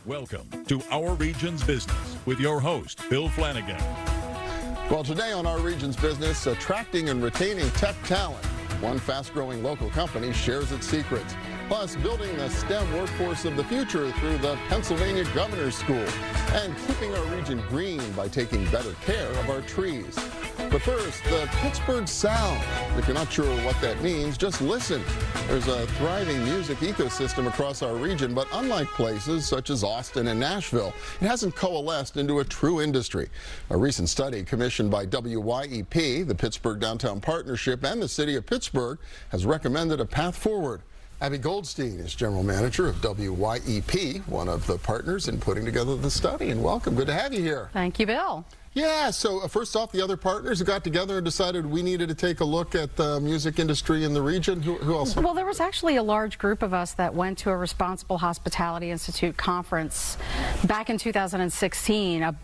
Welcome to Our Region's Business with your host, Bill Flanagan. Well, today on Our Region's Business, attracting and retaining tech talent. One fast-growing local company shares its secrets. Plus, building the STEM workforce of the future through the Pennsylvania Governor's School. And keeping our region green by taking better care of our trees. But first, the Pittsburgh sound. If you're not sure what that means, just listen. There's a thriving music ecosystem across our region, but unlike places such as Austin and Nashville, it hasn't coalesced into a true industry. A recent study commissioned by WYEP, the Pittsburgh Downtown Partnership, and the City of Pittsburgh has recommended a path forward. Abby Goldstein is General Manager of WYEP, one of the partners in putting together the study. And welcome. Good to have you here. Thank you, Bill. Yeah, so first off, the other partners who got together and decided we needed to take a look at the music industry in the region. Who else? Well, there was actually a large group of us that went to a Responsible Hospitality Institute conference back in 2016.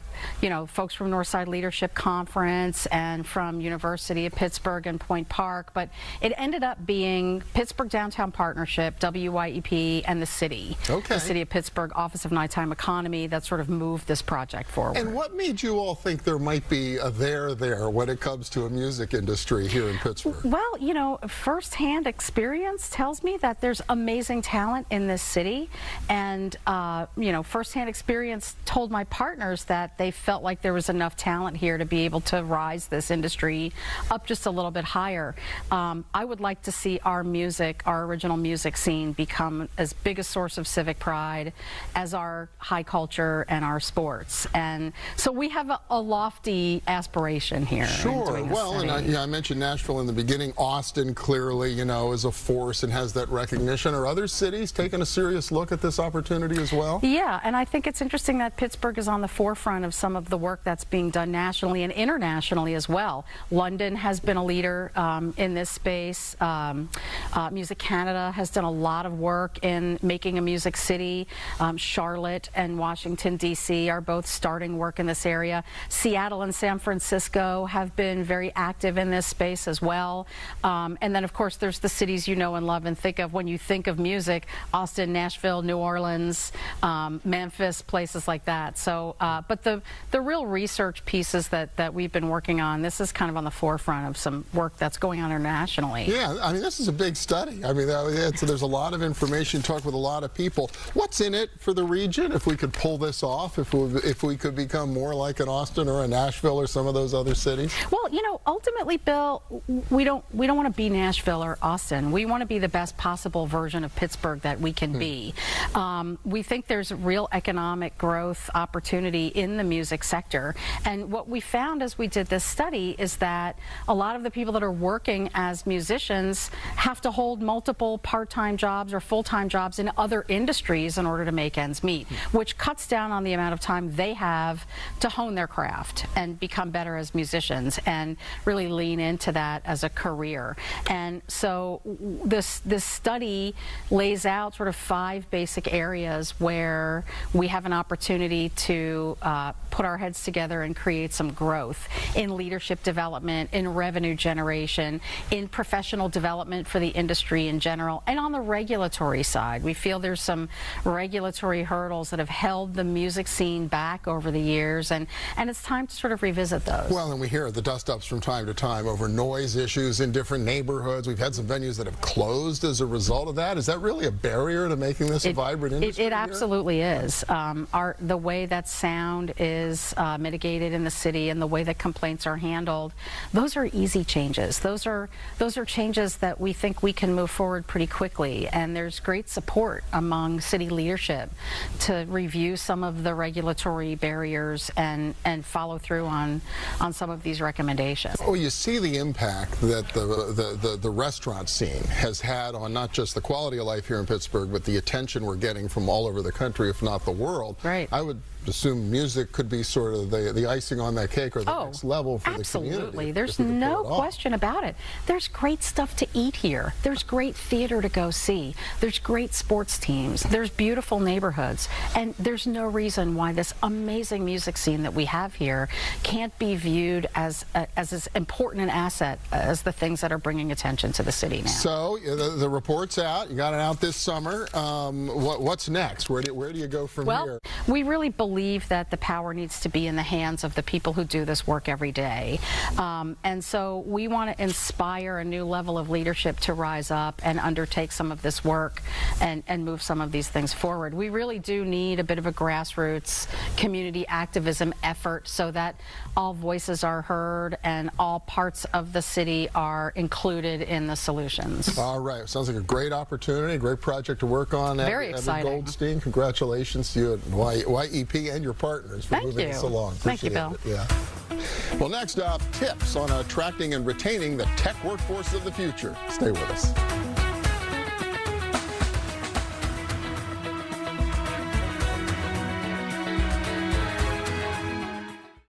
Folks from Northside Leadership Conference and from University of Pittsburgh and Point Park, but it ended up being Pittsburgh Downtown Partnership, WYEP, and the city. Okay. The City of Pittsburgh Office of Nighttime Economy that sort of moved this project forward. And what made you all think there might be a there when it comes to a music industry here in Pittsburgh? Well, firsthand experience tells me that there's amazing talent in this city, and firsthand experience told my partners that they felt like there was enough talent here to be able to rise this industry up just a little bit higher. I would like to see our original music scene become as big a source of civic pride as our high culture and our sports. And so we have a lofty aspiration here. Sure. Well, and I mentioned Nashville in the beginning. Austin clearly, is a force and has that recognition. Are other cities taking a serious look at this opportunity as well? Yeah, and I think it's interesting that Pittsburgh is on the forefront of some of the work that's being done nationally and internationally as well. London has been a leader in this space. Music Canada has done a lot of work in making a music city. Charlotte and Washington, D.C. are both starting work in this area. Seattle and San Francisco have been very active in this space as well. And then, of course, there's the cities you know and love and think of when you think of music: Austin, Nashville, New Orleans, Memphis, places like that. So, but the real research pieces that we've been working on, this is kind of on the forefront of some work that's going on internationally. Yeah, I mean, this is a big study. I mean, there's a lot of information, talk with a lot of people. What's in it for the region if we could pull this off, if we could become more like an Austin or a Nashville or some of those other cities? Well, ultimately, Bill, we don't want to be Nashville or Austin. We want to be the best possible version of Pittsburgh that we can be. We think there's real economic growth opportunity in the music sector, and what we found as we did this study is that a lot of the people that are working as musicians have to hold multiple part-time jobs or full-time jobs in other industries in order to make ends meet, which cuts down on the amount of time they have to hone their craft and become better as musicians and really lean into that as a career. And so this study lays out sort of 5 basic areas where we have an opportunity to put our heads together and create some growth in leadership development, in revenue generation, in professional development for the industry in general, and on the regulatory side. We feel there's some regulatory hurdles that have held the music scene back over the years, and it's time to sort of revisit those. Well, and we hear the dust-ups from time to time over noise issues in different neighborhoods. We've had some venues that have closed as a result of that. Is that really a barrier to making this a vibrant industry? It absolutely is. The way that sound is mitigated in the city and the way that complaints are handled, those are easy changes. Those are changes that we think we can move forward pretty quickly, and there's great support among city leadership to review some of the regulatory barriers and follow through on some of these recommendations. Well, you see the impact that the restaurant scene has had on not just the quality of life here in Pittsburgh, but the attention we're getting from all over the country, if not the world. Right. I would assume music could be sort of the icing on that cake or the next level for the community. Absolutely. There's no question about it. There's great stuff to eat here. There's great theater to go see. There's great sports teams. There's beautiful neighborhoods. And there's no reason why this amazing music scene that we have here can't be viewed as important an asset as the things that are bringing attention to the city now. So the report's out. You got it out this summer. What's next? Where do you go from here? Well, we really believe that the power needs to be in the hands of the people who do this work every day. And so we want to inspire a new level of leadership to rise up and undertake some of this work and move some of these things forward. We really do need a bit of a grassroots community activism effort so that all voices are heard and all parts of the city are included in the solutions. All right. Sounds like a great opportunity, great project to work on. Very exciting. Goldstein, congratulations to you at YEP and your partners for moving this along. Thank you, Bill. Yeah. Well, next up, tips on attracting and retaining the tech workforce of the future. Stay with us.